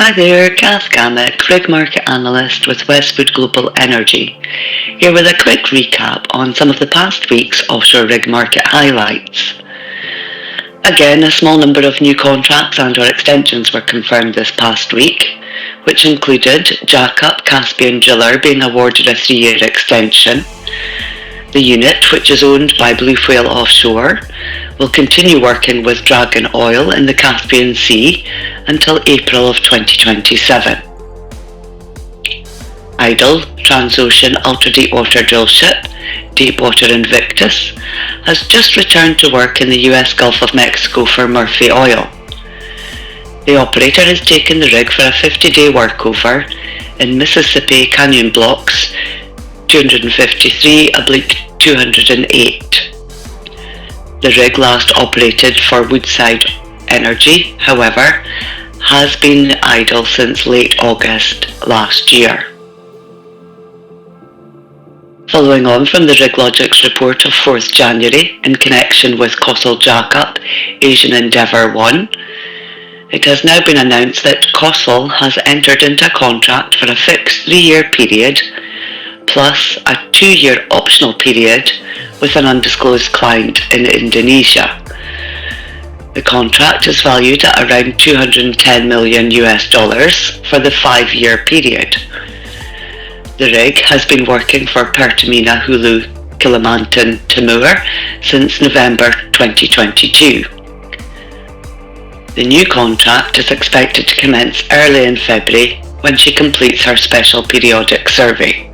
Hi there, Kath Gammack, rig market analyst with Westwood Global Energy, here with a quick recap on some of the past week's offshore rig market highlights. Again, a small number of new contracts and/or extensions were confirmed this past week, which included Jackup Caspian Driller being awarded a 3-year extension. The unit, which is owned by Blue Whale Offshore, will continue working with Dragon Oil in the Caspian Sea until April of 2027. Idle Transocean ultra-deepwater drillship Deepwater Invictus has just returned to work in the US Gulf of Mexico for Murphy Oil. The operator has taken the rig for a 50-day workover in Mississippi Canyon Blocks 253/208. The rig last operated for Woodside Energy, however, has been idle since late August last year. Following on from the RigLogic's report of 4th January in connection with COSL Jackup Asian Endeavour 1, it has now been announced that COSL has entered into a contract for a fixed 3-year period plus a 2-year optional period with an undisclosed client in Indonesia. The contract is valued at around $210 million for the 5-year period. The rig has been working for Pertamina Hulu Kilimantan Timur since November 2022. The new contract is expected to commence early in February when she completes her special periodic survey.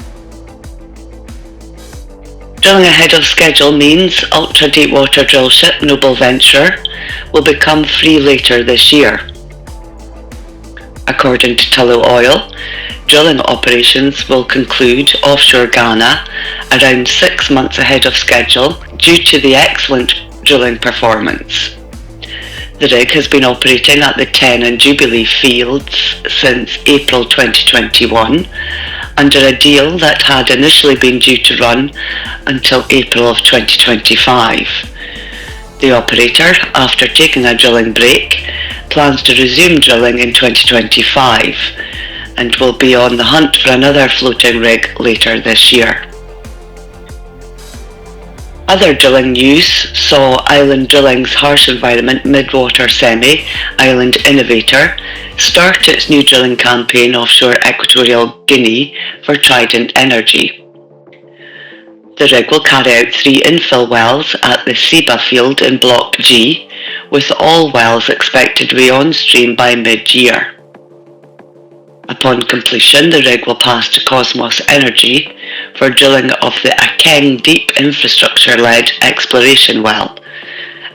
Drilling ahead of schedule means ultra-deepwater drillship Noble Venture will become free later this year. According to Tullow Oil, drilling operations will conclude offshore Ghana around 6 months ahead of schedule due to the excellent drilling performance. The rig has been operating at the Ten and Jubilee fields since April 2021 under a deal that had initially been due to run until April of 2025. The operator, after taking a drilling break, plans to resume drilling in 2025 and will be on the hunt for another floating rig later this year. Other drilling news saw Island Drilling's harsh environment mid-water semi, Island Innovator, start its new drilling campaign offshore Equatorial Guinea for Trident Energy. The rig will carry out 3 infill wells at the Seba field in Block G, with all wells expected to be on stream by mid-year. Upon completion, the rig will pass to Cosmos Energy for drilling of the Akeng Deep infrastructure-led exploration well,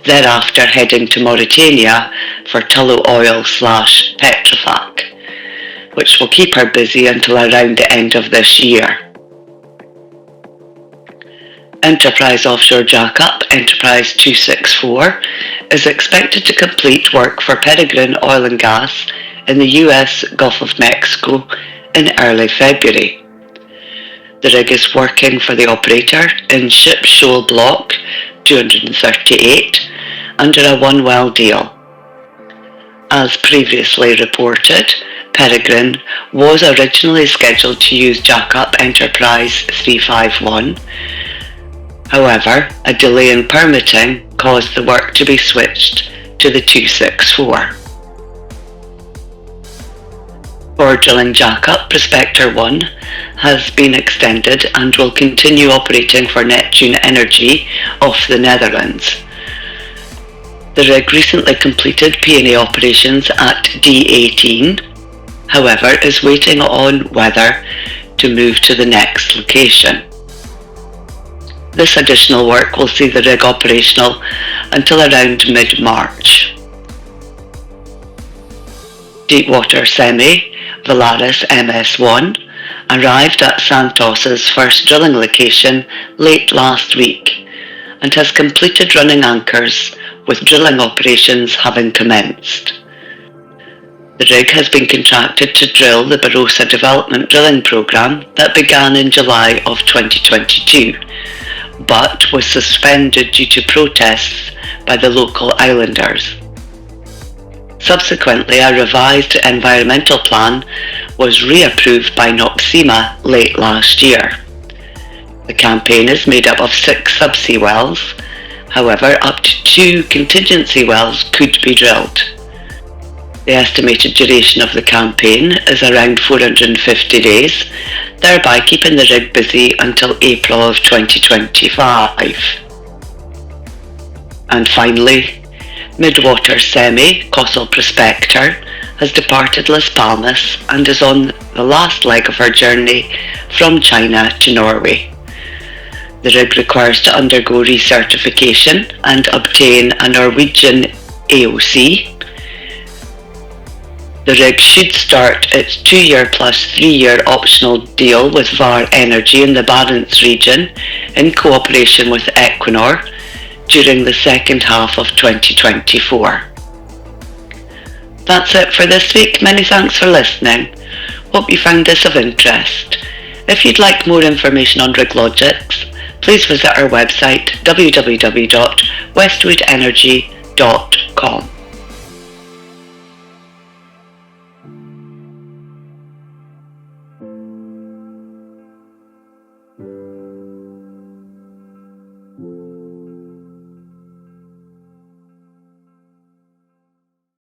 thereafter heading to Mauritania for Tullow Oil/Petrofac, which will keep her busy until around the end of this year. Enterprise Offshore Jackup Enterprise 264 is expected to complete work for Peregrine Oil and Gas in the US Gulf of Mexico in early February. The rig is working for the operator in Ship Shoal Block 238 under a 1-well deal. As previously reported, Peregrine was originally scheduled to use Jackup Enterprise 351. However, a delay in permitting caused the work to be switched to the 264. For drilling Jackup, Prospector 1 has been extended and will continue operating for Neptune Energy off the Netherlands. The rig recently completed P&A operations at D18, however is waiting on weather to move to the next location. This additional work will see the rig operational until around mid-March. Deepwater Semi Valaris MS1 arrived at Santos's first drilling location late last week and has completed running anchors with drilling operations having commenced. The rig has been contracted to drill the Barossa development drilling programme that began in July of 2022, but was suspended due to protests by the local islanders. Subsequently, a revised environmental plan was reapproved by NOPSEMA late last year. The campaign is made up of 6 subsea wells. However, up to 2 contingency wells could be drilled. The estimated duration of the campaign is around 450 days, thereby keeping the rig busy until April of 2025. And finally, Midwater Semi, Cossel Prospector, has departed Las Palmas and is on the last leg of her journey from China to Norway. The rig requires to undergo recertification and obtain a Norwegian AOC. The rig should start its 2-year plus 3-year optional deal with Vår Energy in the Barents region in cooperation with Equinor during the second half of 2024. That's it for this week. Many thanks for listening. Hope you found this of interest. If you'd like more information on RigLogix, please visit our website www.westwoodenergy.com.